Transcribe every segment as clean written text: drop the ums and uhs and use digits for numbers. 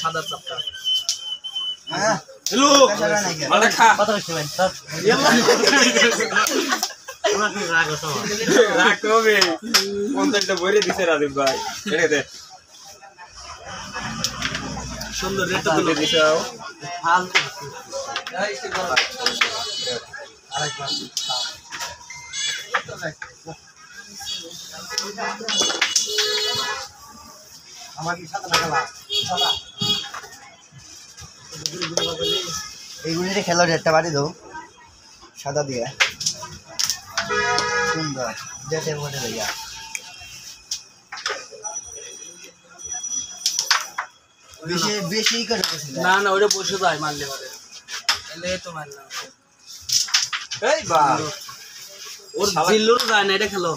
সাদা চাপটা হ্যাঁ হ্যালো মালা খা কত বেশি ভাই স্যার রাগ হবে 50টা ভরে দিছে রাজীব ভাই এটা দে সুন্দর রেটটা তুলে দিছাও হাল আমার কি সাদা লাগা সাদা এইগুলিতে খেলো রেটটা বাড়ি দাও সাদা দিয়ে সুন্দর যেতে বলে ভাইয়া বেশি বেশি করে না না ওটা বসে যায় মারলে পারে এলে তো মারলাম এই বা ওর জিল্লুর যায় না এটা খেলো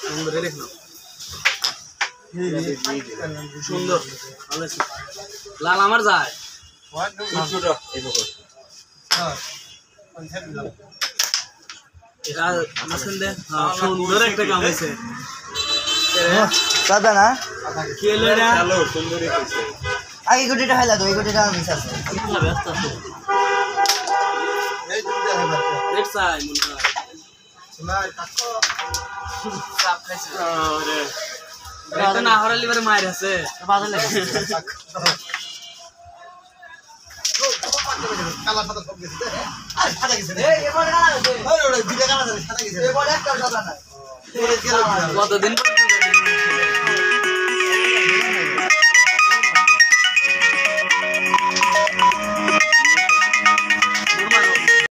সুন্দর এটা খেলো সুন্দর ভালো আছে লাল আমার যায় ছোট এই বকো এটা মাসেন দে সুন্দর একটা কাম হইছে সাদা না খেলে না হ্যালো সুন্দরই হইছে আগে গুটিটা খাইলা তো এই গুটিটা মিস আছে ব্যস্ত আছে এই দুটো খাইবা লেট সাই মুন্ডা না কাকো সাপ খাইছে আরে এটা না হরালি বারে মাইর আছে বাজালে কালা সাদা সব গেছে আর সাদা গেছে এই এবারে কালা গেছে ওই ওই দিলে কালা সাদা গেছে এবারে একটা সাদা না কতদিন পর্যন্ত